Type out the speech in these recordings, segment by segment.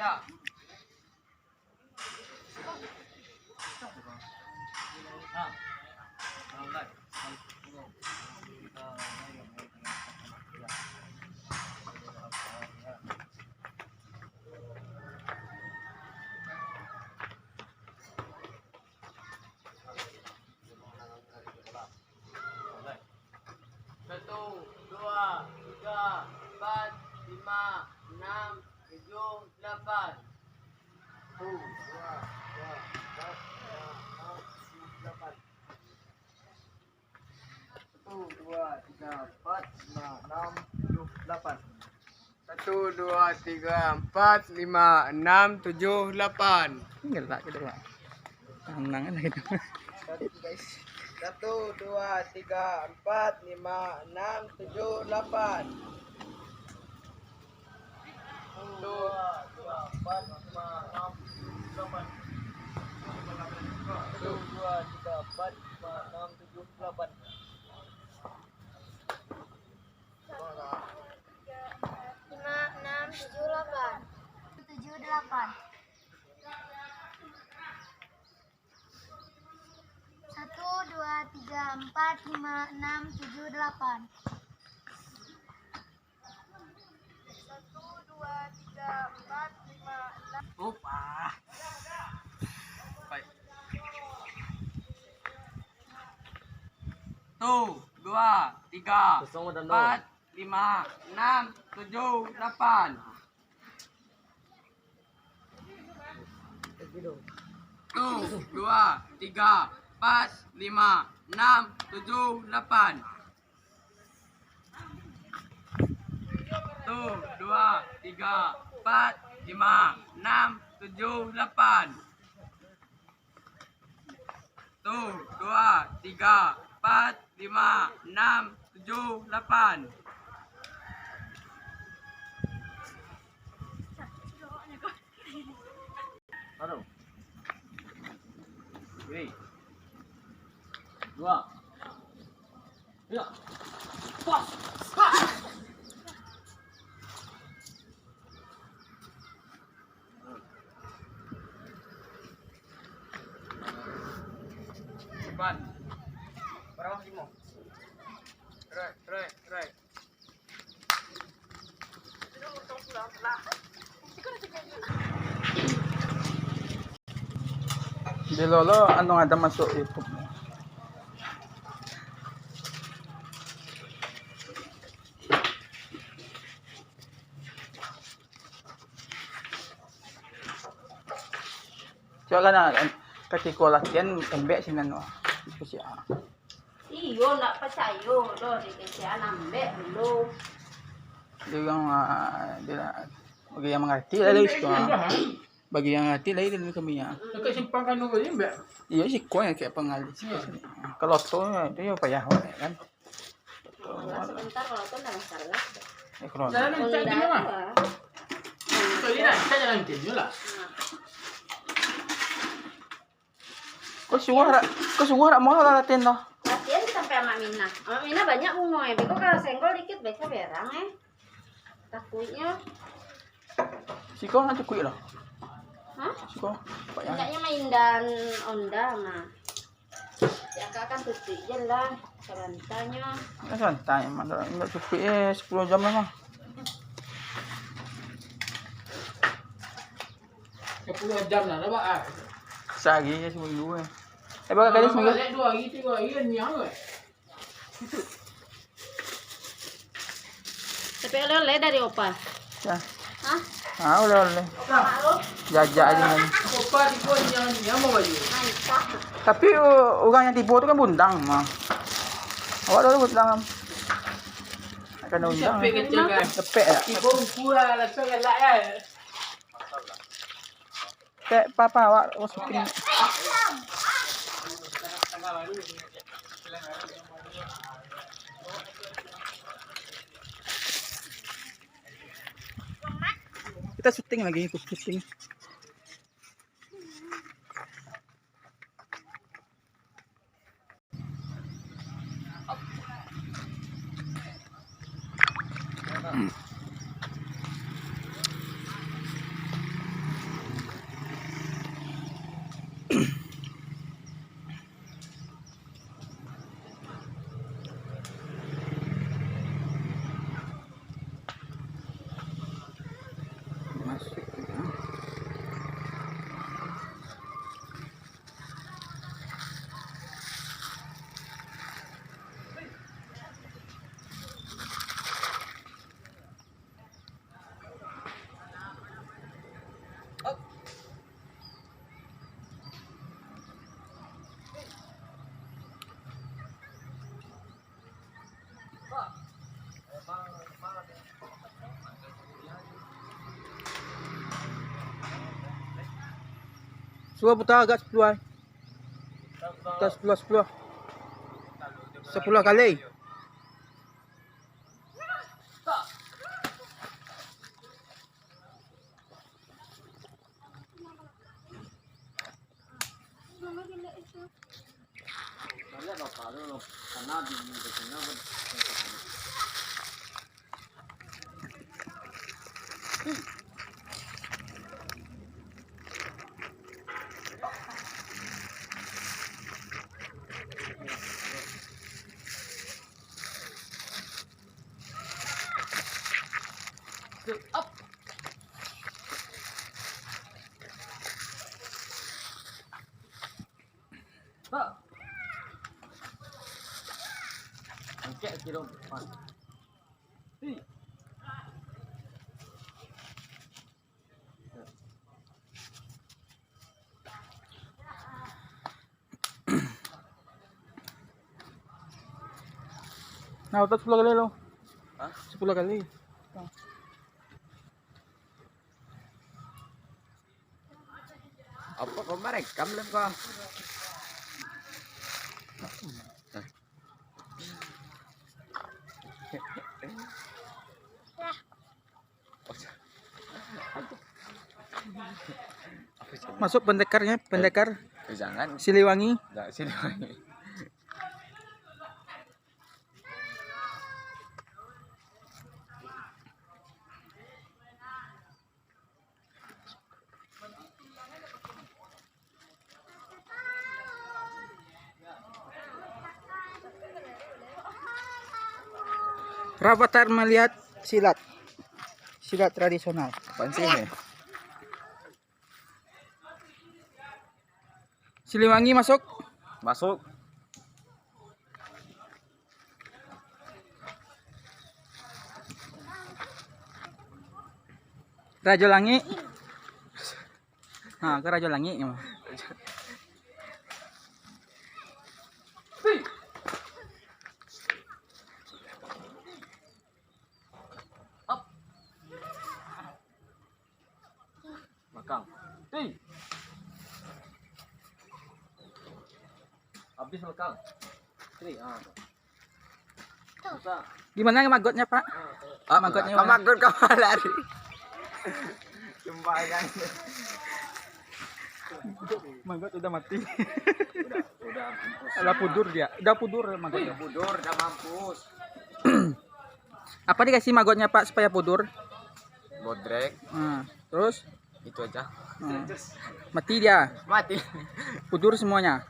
Bisa. Satu, dua, tiga, empat, lima, enam, tujuh, delapan. Satu, dua, tiga, empat, lima, enam, tujuh, delapan. Satu, dua, tiga, empat, lima, enam, tujuh, delapan. Enggak tak gitu pak. Tenang lah gitu. Satu, dua, tiga, empat, lima, enam, tujuh, delapan. Satu, dua, empat, lima, enam, tujuh, delapan. Satu, dua, tiga, empat, lima, enam, tujuh, delapan. Lima, enam, tujuh, delapan. Tujuh, delapan. Satu, dua, tiga, empat, lima, enam, tujuh, delapan. Satu, dua, tiga, empat, lima, enam. Baik. Satu, dua, tiga, empat, lima, enam, tujuh, delapan. Satu, dua, tiga, empat, lima, enam, tujuh, delapan. Satu, dua, tiga, empat, lima, enam, tujuh, delapan. Satu, dua, tiga, empat, lima, enam, tujuh, delapan. Satu. Dua. Dua. Tiga. Pas. Cepat. Berapa sih mau? Right. Di lolo ano nga daw masuk YouTube mo? Siya ka na katikulat yan, embek sinano. Ito siya. Iyo, nak percayo. Lo, di kesian ambek lo. Di yung bagi yang mengerti lah itu. Bagi yang ngerti lah itu kami ya. Nakasimpang ka nung yun, be? Iya sih kau yang kayak pengalis. Kalau tuh itu ya payah kan. Sebentar kalau tuh nggak masalah. Kalau Jalan nanti di mana? So, yun na, kita jalan nanti lah. kau suara mau latihan loh. Latihan sampai sama Mina. Sama Mina banyak bunga. Beko kalau senggol dikit baca berang takutnya. Si kau nanti kuih loh. Hah? Si kau payah. Enggaknya main dan onda mah. Ya kan tutup je lah. Sebantanya. Nah, santai mana enggak cukup 10 jam lah mah. 10 jam lah, Pak. Sehari ya seminggu bakal kali seminggu. 2 hari, 3 hari kan nyang. Tapi oleh dari opa. Ya. Hah? Oleh. Opa Ma'ruf? Jajak aja kan. Opa di ko nyang mau baju. Mantap. Tapi orang yang tipu itu kan bundang mah. Awak dulu bundang. Akan undang. Capek kecil kan. Cepet ya. Ibu kurang lah so galak ya. Kayak papa awak syuting. Kita syuting lagi, ikut syuting. 10 putar agak 10 ay. Kita 10 kali. Nah, utot 10 kali lo. Hah? 10 kali. Apa kau merekam lah kau? Masuk pendekarnya, pendekar Jangan, Siliwangi. enggak sini. Rafathar melihat silat. Silat tradisional. Apaan sih ini? Siliwangi masuk. Masuk. Raja Langi. Nah, ke Raja Langi. Makang. Habis makang. Sini, Gimana magotnya, Pak? Magotnya mana? Kamagot kau lari. Sumpah kan. Magot udah mati. Udah mampus. Udah pudur dia. Udah pudur magotnya. Budur, udah mampus. Apa dikasih magotnya, Pak, supaya pudur? Bodrek, Nah, terus itu aja. mati dia. Mati. Pudur semuanya.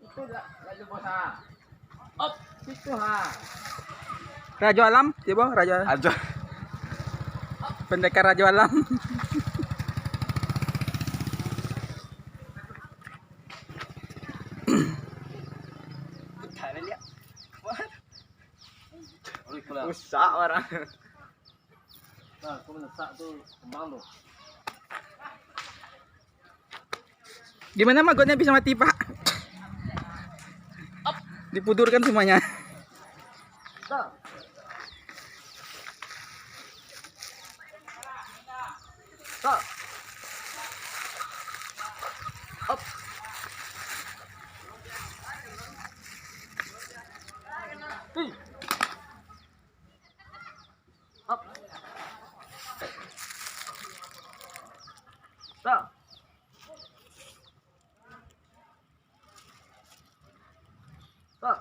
Itu laju bosa. Op, situ Raja Alam, coba Raja. Aja. Pendekar Raja Alam. Rusak orang. Nah, aku menesak tuh kembang tuh. Gimana magotnya bisa mati, Pak? Dipudurkan semuanya. Nah. Nah. Up. Up. Nah. Nah. Up.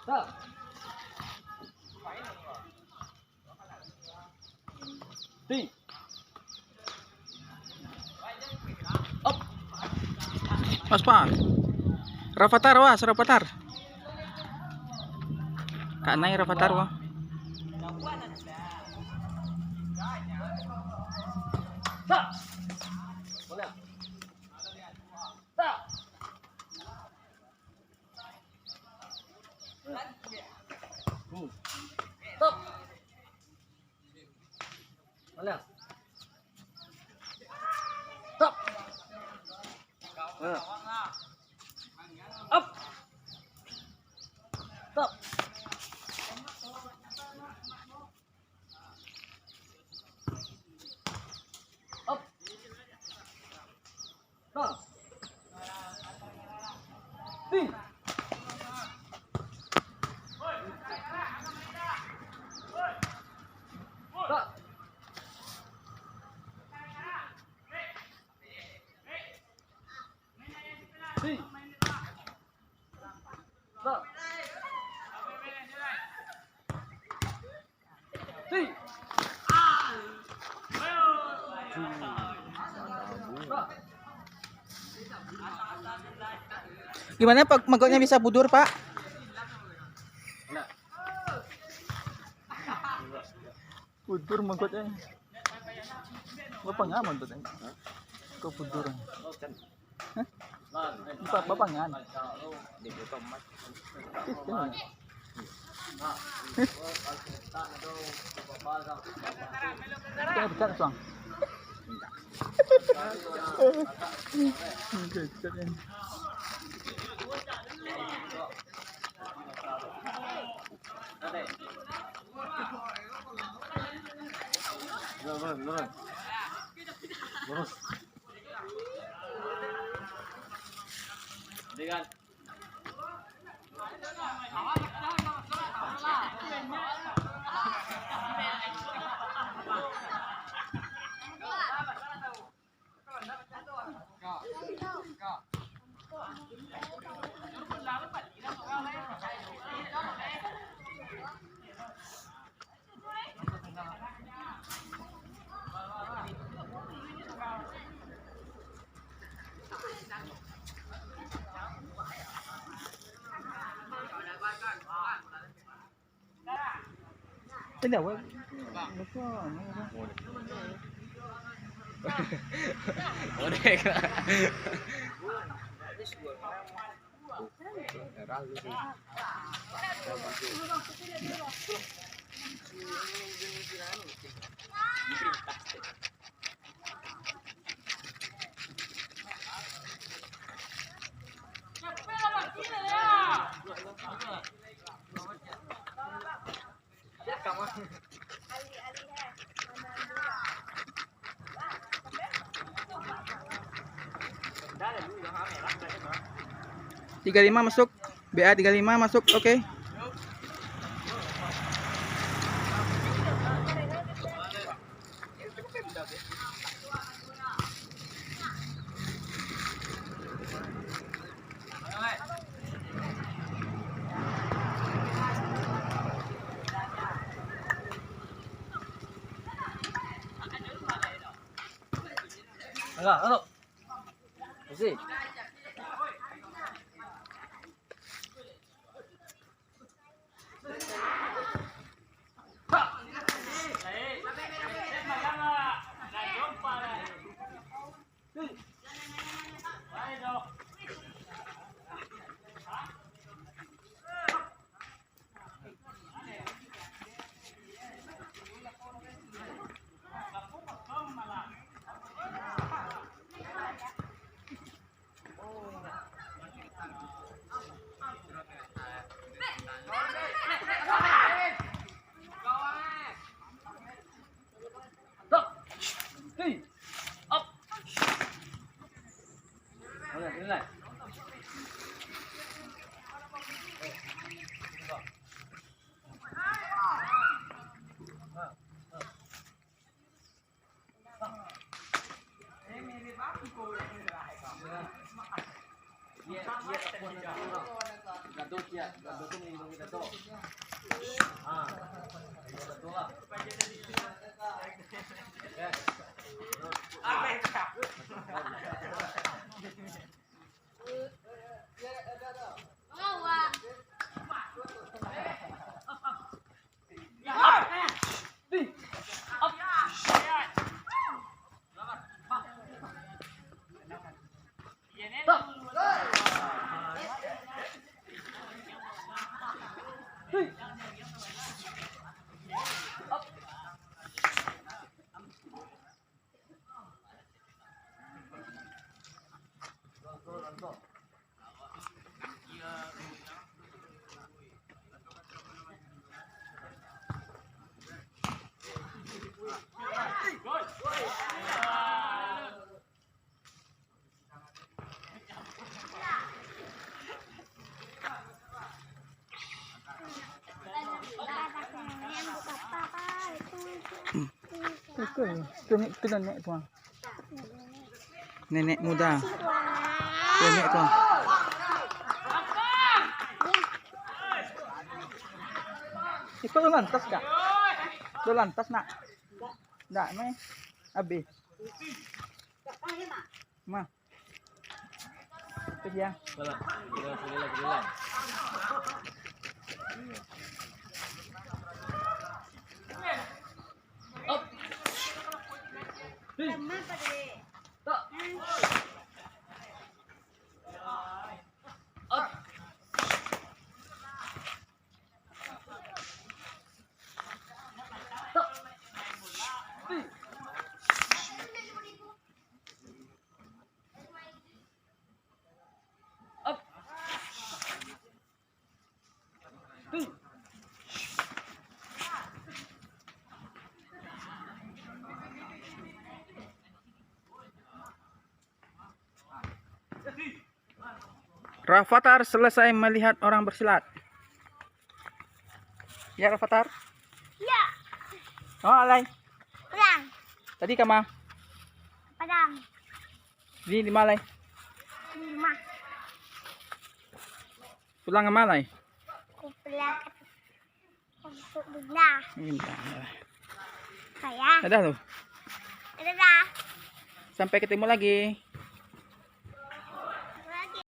Tak. Ti. Up. Mas pa. Rafathar was, Rafathar. Kanay Rafathar wa. Tak. Boleh. Tak. Stop. Boleh. Stop. Up. Stop. Up. Stop. Ti. Stop. Ti. Stop. Ti. Stop. Gimana pag magkanya bisa budur, Pak? Budur magkotnya. Bapak ngaman tuh. Kau budur. Hah? Bapak ngan. Kita dekat suang. Lurus. Lurus. Dengan Tidak, weh. Tiga lima masuk. BA 35 masuk. Oke. enggak, halo. Mesti. satu. Ah. Satu lah. Itu nenek tuang. Nenek muda. Nenek tuang. Ikut lu lantas kak? Lu lantas nak? Nggak me? Abi. Ma. Itu dia. Salah. Gila. Rafathar selesai melihat orang bersilat. Ya Rafathar? Ya. Oh alay. Pulang. Tadi kama? Padang. Di malay. Di rumah. Pulang ke malay. Aku pulang untuk bunda. Saya. Dadah lu. Dadah. Sampai ketemu lagi.